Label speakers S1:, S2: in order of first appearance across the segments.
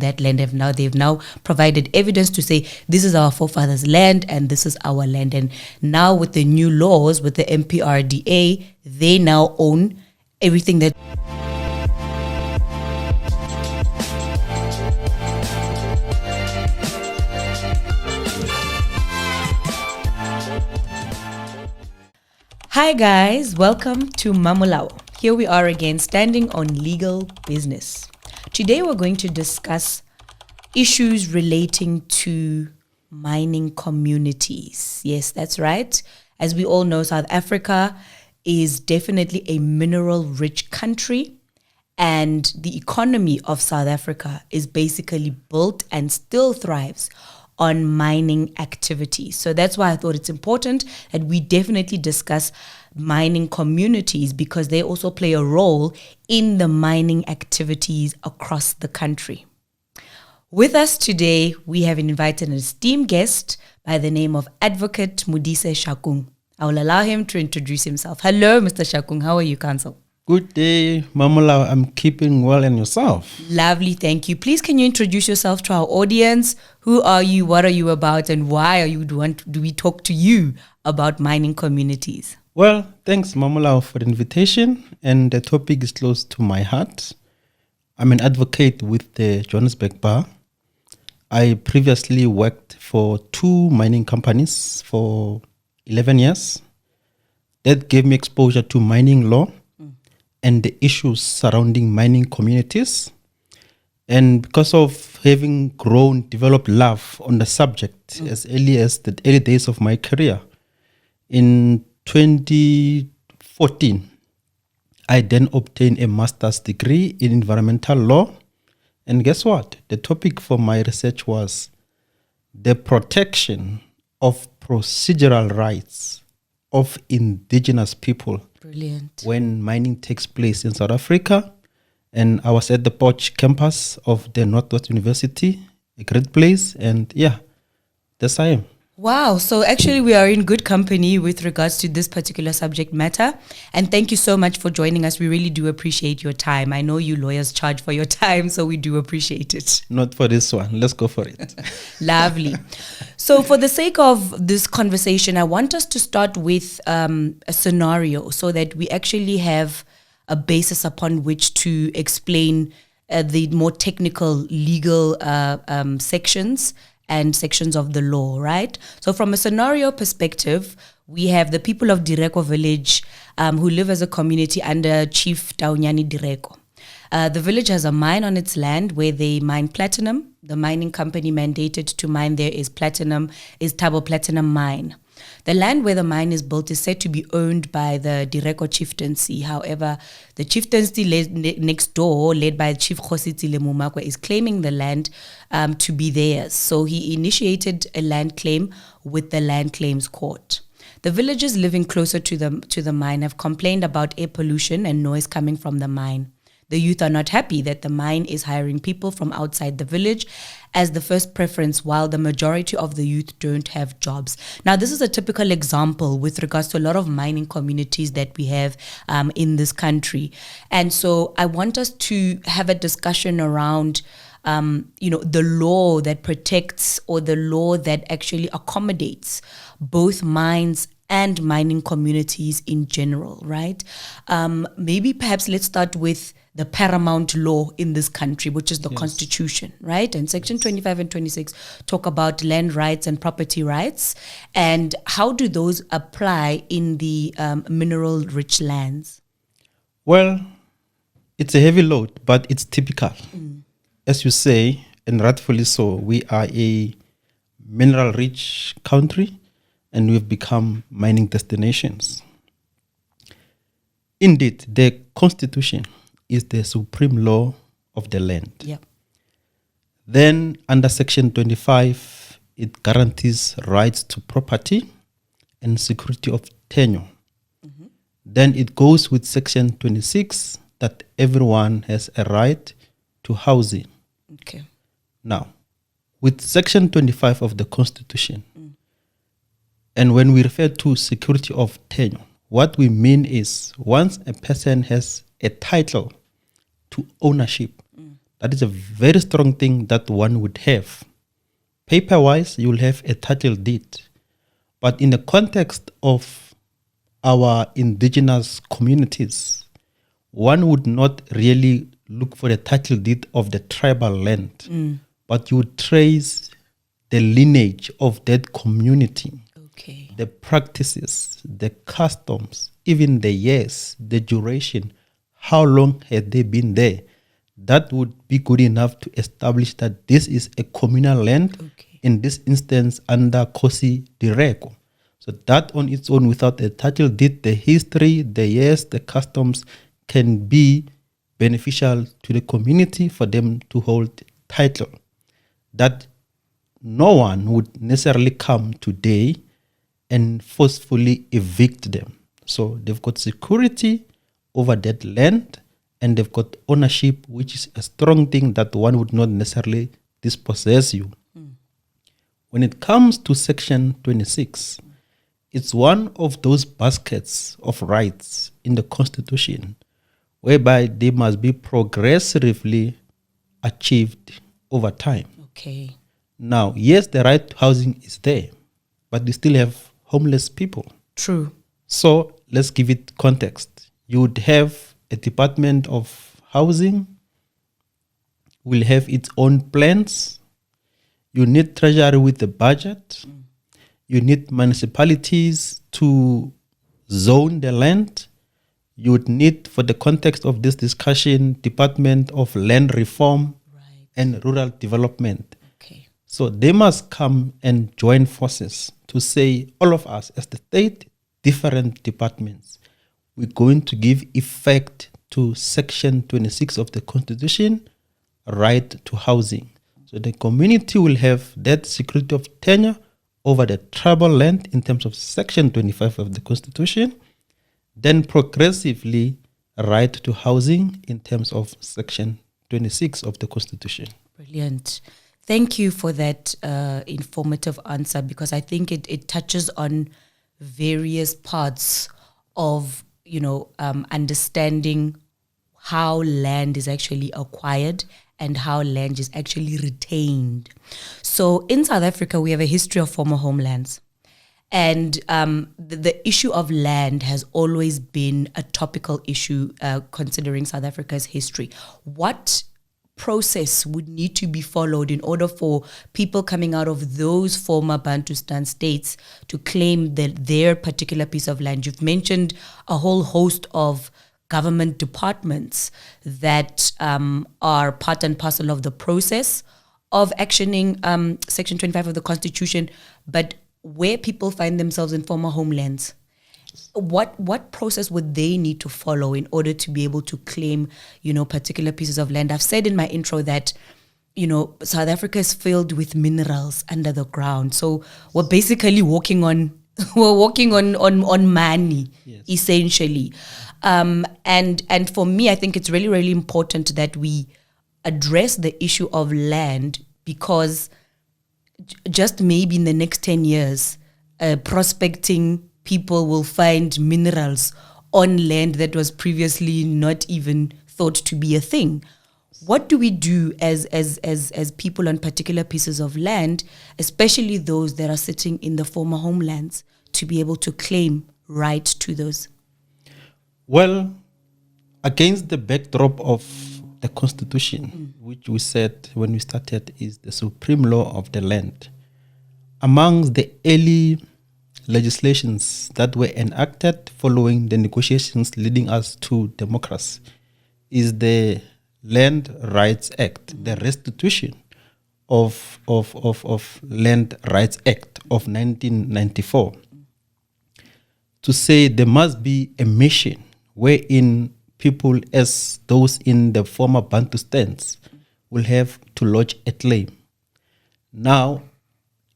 S1: that land they've now provided evidence to say this is our forefathers' land and this is our land. And now with the new laws, with the MPRDA, they now own everything that. Hi guys, welcome to Mamolao. Here we are again, standing on legal business. Today we're going to discuss issues relating to mining communities. Yes, that's right. As we all know, South Africa is definitely a mineral-rich country, and the economy of South Africa is basically built and still thrives on mining activities. So that's why I thought it's important that we definitely discuss mining communities, because they also play a role in the mining activities across the country. With us today, we have invited an esteemed guest by the name of Advocate Modise Shakung. I will allow him to introduce himself. Hello, Mr. Shakung. How are you, Counsel?
S2: Good day, Mamolao. I'm keeping well, and yourself?
S1: Lovely, thank you. Please, can you introduce yourself to our audience? Who are you? What are you about? And why do we talk to you about mining communities?
S2: Well, thanks, Mamolao, for the invitation. And the topic is close to my heart. I'm an advocate with the Johannesburg Bar. I previously worked for 2 mining companies for 11 years. That gave me exposure to mining law and the issues surrounding mining communities. And because of having developed love on the subject as early as the early days of my career, in 2014, I then obtained a master's degree in environmental law. And guess what? The topic for my research was the protection of procedural rights of indigenous people.
S1: Brilliant.
S2: When mining takes place in South Africa. And I was at the Potch campus of the Northwest University, a great place. And yeah, that's I am.
S1: Wow. So actually we are in good company with regards to this particular subject matter. And thank you so much for joining us. We really do appreciate your time. I know you lawyers charge for your time, so we do appreciate it.
S2: Not for this one. Let's go for it.
S1: Lovely. So for the sake of this conversation, I want us to start with a scenario so that we actually have a basis upon which to explain the more technical legal sections and sections of the law, right? So from a scenario perspective, we have the people of Direko village who live as a community under Chief Taunyani Direko. The village has a mine on its land where they mine platinum. The mining company mandated to mine there is Tabo Platinum Mine. The land where the mine is built is said to be owned by the Direko chieftaincy. However, the chieftaincy next door, led by Chief Khositsile Mumakwa, is claiming the land to be theirs. So he initiated a land claim with the Land Claims Court. The villagers living closer to the mine have complained about air pollution and noise coming from the mine. The youth are not happy that the mine is hiring people from outside the village as the first preference, while the majority of the youth don't have jobs. Now, this is a typical example with regards to a lot of mining communities that we have in this country. And so I want us to have a discussion around the law that protects, or the law that actually accommodates both mines and mining communities in general, right? Maybe perhaps let's start with the paramount law in this country, which is the Constitution, right? And Section 25 and 26 talk about land rights and property rights. And how do those apply in the mineral-rich lands?
S2: Well, it's a heavy load, but it's typical. As you say, and rightfully so, we are a mineral-rich country, and we've become mining destinations. Indeed, the Constitution is the supreme law of the land.
S1: Yep.
S2: Then under Section 25, it guarantees rights to property and security of tenure. Then it goes with Section 26 that everyone has a right to housing.
S1: Okay.
S2: Now, with Section 25 of the Constitution, and when we refer to security of tenure, what we mean is once a person has a title to ownership, That is a very strong thing that one would have. Paper-wise, you will have a title deed. But in the context of our indigenous communities, one would not really look for the title deed of the tribal land, but you would trace the lineage of that community, the practices, the customs, even the years, the duration, how long had they been there. That would be good enough to establish that this is a communal land, in this instance under Kosi Direko. So that on its own, without a title deed, the history, the years, the customs can be beneficial to the community for them to hold title. That no one would necessarily come today and forcefully evict them. So they've got security over that land, and they've got ownership, which is a strong thing that one would not necessarily dispossess you. When it comes to Section 26, it's one of those baskets of rights in the Constitution whereby they must be progressively achieved over time. Now, yes, the right to housing is there, but we still have homeless people.
S1: True.
S2: So let's give it context. You would have a Department of Housing, will have its own plans. You need treasury with the budget. You need municipalities to zone the land. You would need, for the context of this discussion, Department of Land Reform and Rural Development. So they must come and join forces to say, all of us as the state, different departments, we're going to give effect to Section 26 of the Constitution, right to housing. So the community will have that security of tenure over the tribal land in terms of Section 25 of the Constitution, then progressively right to housing in terms of Section 26 of the Constitution.
S1: Brilliant. Thank you for that informative answer, because I think it touches on various parts of, understanding how land is actually acquired and how land is actually retained. So in South Africa, we have a history of former homelands. And the issue of land has always been a topical issue considering South Africa's history. What process would need to be followed in order for people coming out of those former Bantustan states to claim their particular piece of land? You've mentioned a whole host of government departments that are part and parcel of the process of actioning Section 25 of the Constitution, but where people find themselves in former homelands, what process would they need to follow in order to be able to claim, particular pieces of land? I've said in my intro that, South Africa is filled with minerals under the ground. So we're basically walking on money, essentially. And for me, I think it's really, really important that we address the issue of land, because just maybe in the next 10 years, prospecting people will find minerals on land that was previously not even thought to be a thing. What do we do as people on particular pieces of land, especially those that are sitting in the former homelands, to be able to claim right to those?
S2: Well, against the backdrop of the Constitution, which we said when we started is the supreme law of the land, amongst the early legislations that were enacted following the negotiations leading us to democracy is the Land Rights Act, the Restitution of Land Rights Act of 1994, to say there must be a mission wherein people as those in the former Bantustans will have to lodge a claim. Now,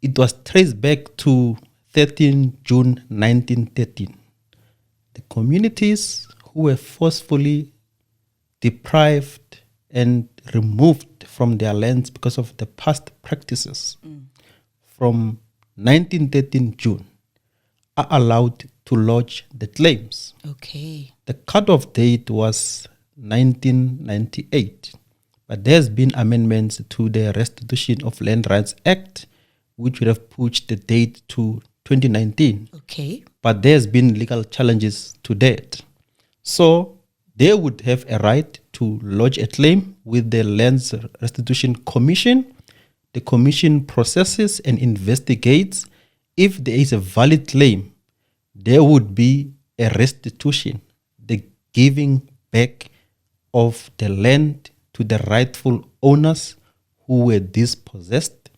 S2: it was traced back to 13 June 1913. The communities who were forcefully deprived and removed from their lands because of the past practices from 1913 June are allowed to lodge the claims.
S1: Okay.
S2: The cutoff date was 1998. But there's been amendments to the Restitution of Land Rights Act, which would have pushed the date to 2019.
S1: Okay.
S2: But there's been legal challenges to that. So they would have a right to lodge a claim with the Lands Restitution Commission. The commission processes and investigates. If there is a valid claim, there would be a restitution, the giving back of the land to the rightful owners who were dispossessed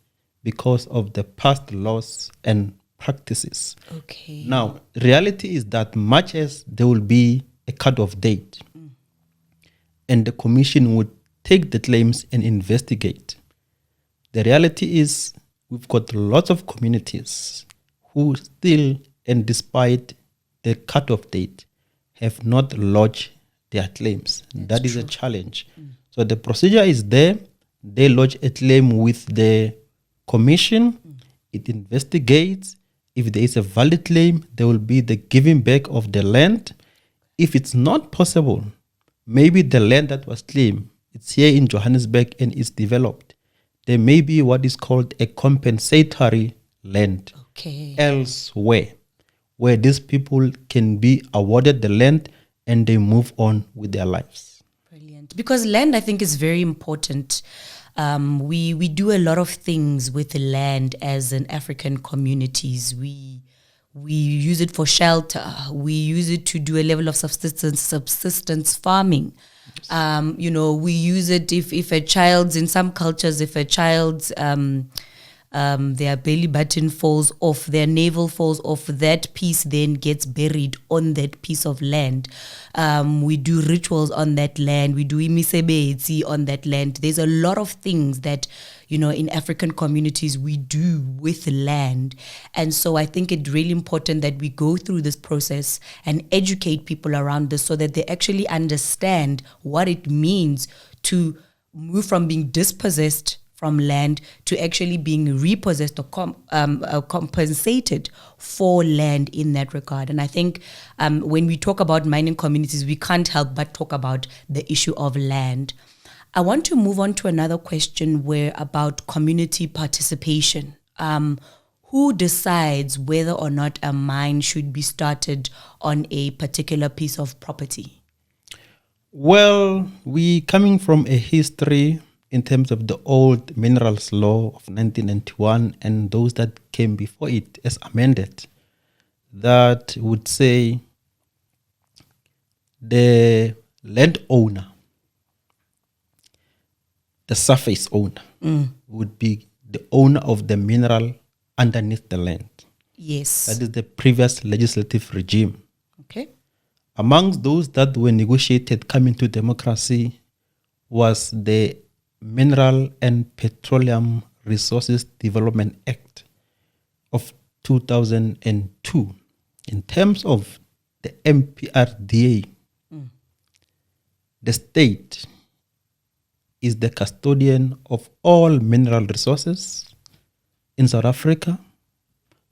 S2: because of the past laws and practices.
S1: Okay.
S2: Now, reality is that much as there will be a cut-off date, and the commission would take the claims and investigate, the reality is we've got lots of communities who still, and despite the cut-off date, have not lodged their claims. That is a challenge. So the procedure is there. They lodge a claim with the commission. It investigates. If there is a valid claim, there will be the giving back of the land. If it's not possible, maybe the land that was claimed, it's here in Johannesburg and it's developed. There may be what is called a compensatory land elsewhere, where these people can be awarded the land and they move on with their lives.
S1: Brilliant. Because land, I think, is very important. We do a lot of things with the land as an African communities. We use it for shelter. We use it to do a level of subsistence farming. We use it if a child's, in some cultures, if a child's their belly button falls off, their navel falls off, that piece then gets buried on that piece of land. We do rituals on that land. We do imisebetsi on that land. There's a lot of things that, in African communities we do with land. And so I think it's really important that we go through this process and educate people around this so that they actually understand what it means to move from being dispossessed from land to actually being repossessed or compensated for land in that regard. And I think when we talk about mining communities, we can't help but talk about the issue of land. I want to move on to another question about community participation. Who decides whether or not a mine should be started on a particular piece of property?
S2: Well, we coming from a history in terms of the old minerals law of 1991 and those that came before it as amended, that would say the landowner, the surface owner, would be the owner of the mineral underneath the land.
S1: Yes.
S2: That is the previous legislative regime.
S1: Okay.
S2: Amongst those that were negotiated coming to democracy was the Mineral and Petroleum Resources Development Act of 2002. In terms of the MPRDA, the state is the custodian of all mineral resources in South Africa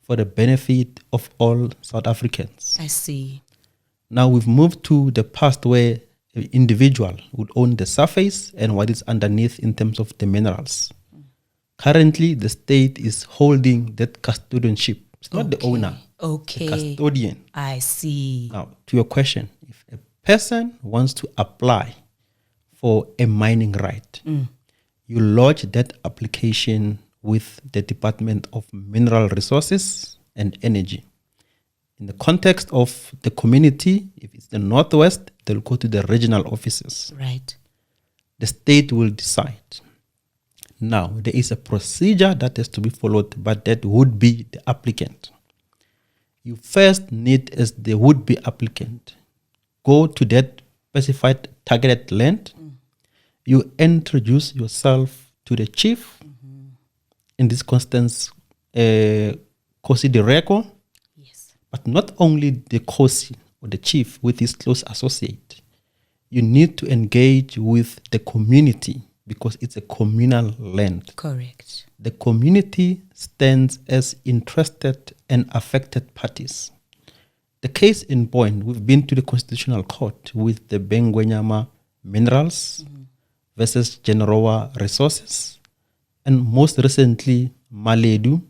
S2: for the benefit of all South Africans.
S1: I see.
S2: Now we've moved to the past where an individual would own the surface and what is underneath in terms of the minerals. Currently, the state is holding that custodianship. It's not the owner.
S1: Okay.
S2: The custodian.
S1: I see.
S2: Now, to your question, if a person wants to apply for a mining right, you lodge that application with the Department of Mineral Resources and Energy. In the context of the community, if it's the Northwest, they'll go to the regional offices.
S1: Right.
S2: The state will decide. Now, there is a procedure that has to be followed, but that would be the applicant. You first need, as the would-be applicant, go to that specified targeted land. You introduce yourself to the chief. In this instance, Kosi Direko. But not only the Kosi or the chief with his close associate. You need to engage with the community because it's a communal land.
S1: Correct.
S2: The community stands as interested and affected parties. The case in point, we've been to the Constitutional Court with the Bengwenyama minerals, versus Generoa Resources, and most recently Maledu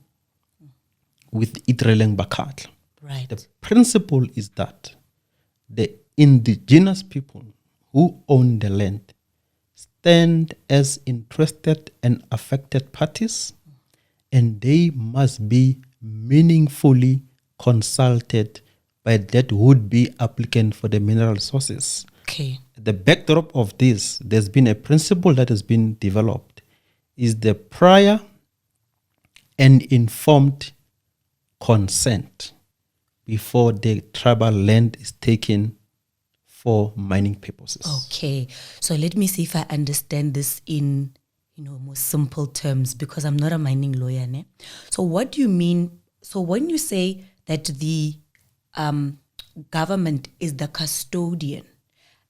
S2: with Itreleng Bakatla.
S1: Right.
S2: The principle is that the indigenous people who own the land stand as interested and affected parties, and they must be meaningfully consulted by that would-be applicant for the mineral resources.
S1: Okay.
S2: The backdrop of this, there's been a principle that has been developed, is the prior and informed consent before the tribal land is taken for mining purposes.
S1: Okay. So let me see if I understand this in more simple terms, because I'm not a mining lawyer. Ne? So what do you mean? So when you say that the government is the custodian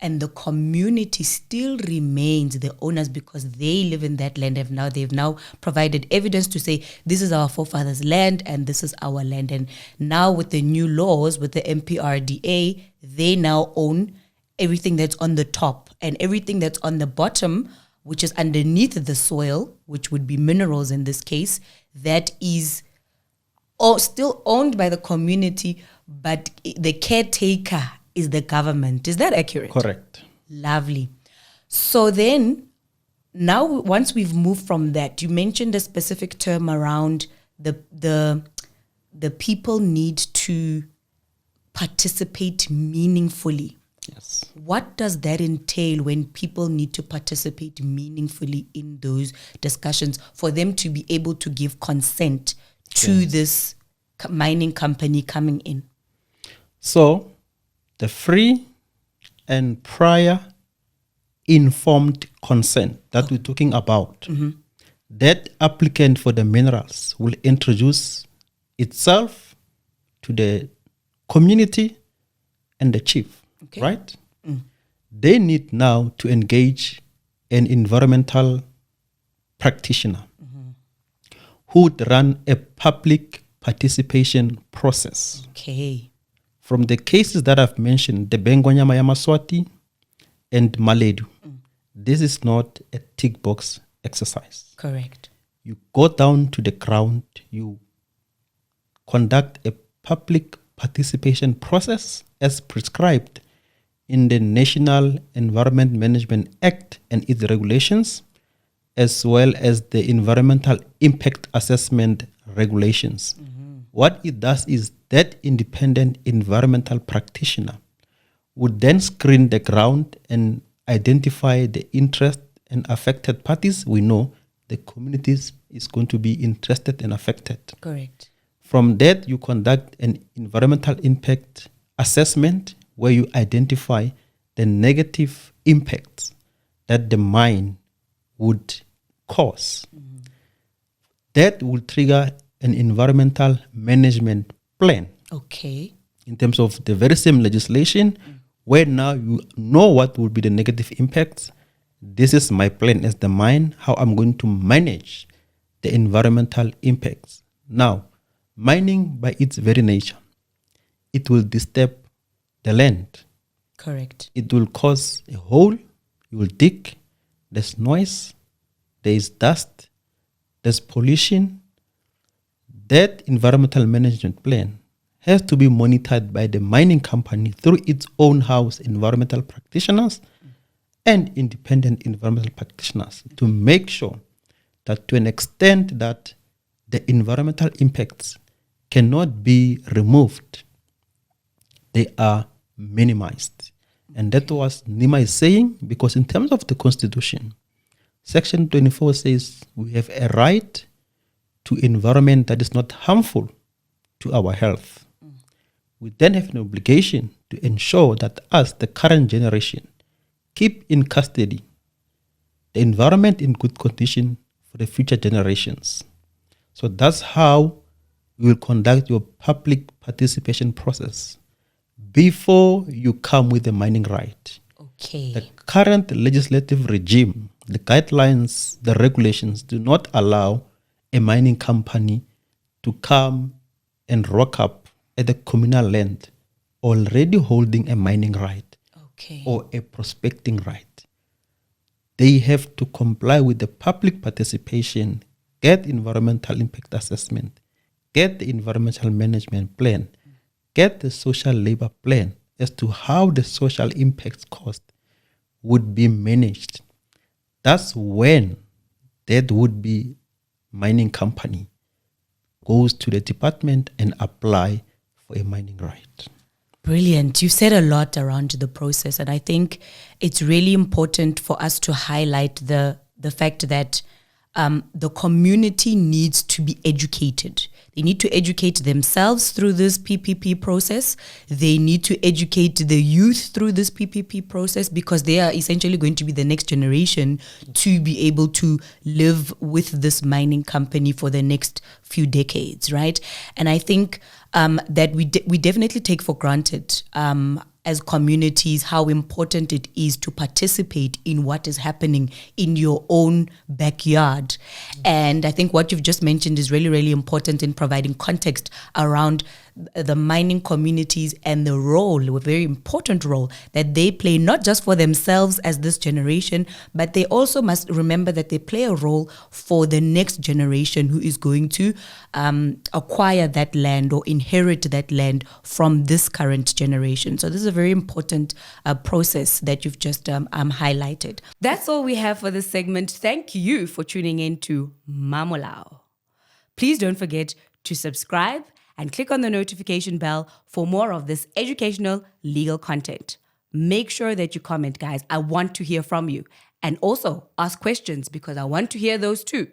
S1: and the community still remains the owners because they live in that land, they've now provided evidence to say this is our forefathers' land and this is our land. And now with the new laws, with the MPRDA, they now own everything that's on the top, and everything that's on the bottom, which is underneath the soil, which would be minerals in this case, that is still owned by the community, but the caretaker is the government. Is that accurate?
S2: Correct.
S1: Lovely. So then, now once we've moved from that, you mentioned a specific term around the people need to participate meaningfully.
S2: Yes.
S1: What does that entail when people need to participate meaningfully in those discussions for them to be able to give consent to this mining company coming in?
S2: So, the free and prior informed consent that we're talking about, that applicant for the minerals will introduce itself to the community and the chief.
S1: Okay.
S2: Right? They need now to engage an environmental practitioner who would run a public participation process.
S1: Okay.
S2: From the cases that I've mentioned, the Bengwanyama Yamaswati and Maledu, this is not a tick box exercise.
S1: Correct.
S2: You go down to the ground, you conduct a public participation process as prescribed in the National Environment Management Act and its regulations, as well as the Environmental Impact Assessment regulations. What it does is that independent environmental practitioner would then screen the ground and identify the interest and affected parties. We know the communities is going to be interested and affected.
S1: Correct.
S2: From that, you conduct an environmental impact assessment where you identify the negative impacts that the mine would cause. That will trigger an environmental management plan.
S1: Okay.
S2: In terms of the very same legislation, where now you know what will be the negative impacts. This is my plan as the mine, how I'm going to manage the environmental impacts. Now, mining by its very nature, it will disturb the land.
S1: Correct.
S2: It will cause a hole, you will dig, there's noise, there is dust, there's pollution. That environmental management plan has to be monitored by the mining company through its own house environmental practitioners and independent environmental practitioners to make sure that to an extent that the environmental impacts cannot be removed, they are minimized. And that was NEMA is saying, because in terms of the Constitution, Section 24 says we have a right to environment that is not harmful to our health. We then have an obligation to ensure that us, the current generation, keep in custody the environment in good condition for the future generations. So that's how you will conduct your public participation process before you come with the mining right.
S1: Okay.
S2: The current legislative regime, the guidelines, the regulations do not allow a mining company to come and rock up at the communal land already holding a mining right
S1: Okay.
S2: or a prospecting right. they have to comply with the public participation, get environmental impact assessment, get the environmental management plan, get the social labor plan as to how the social impacts cost would be managed. That's when that would be mining company goes to the department and apply for a mining right.
S1: Brilliant. You said a lot around the process, and I think it's really important for us to highlight the fact that the community needs to be educated. They need to educate themselves through this PPP process. They need to educate the youth through this PPP process, because they are essentially going to be the next generation to be able to live with this mining company for the next few decades, right? And I think that we definitely take for granted as communities how important it is to participate in what is happening in your own backyard. And I think what you've just mentioned is really, really important in providing context around the mining communities and the role, a very important role that they play, not just for themselves as this generation, but they also must remember that they play a role for the next generation who is going to acquire that land or inherit that land from this current generation. So this is a very important process that you've just highlighted. That's all we have for this segment. Thank you for tuning in to Mamolao. Please don't forget to subscribe and click on the notification bell for more of this educational legal content. Make sure that you comment, guys. I want to hear from you. And also ask questions, because I want to hear those too.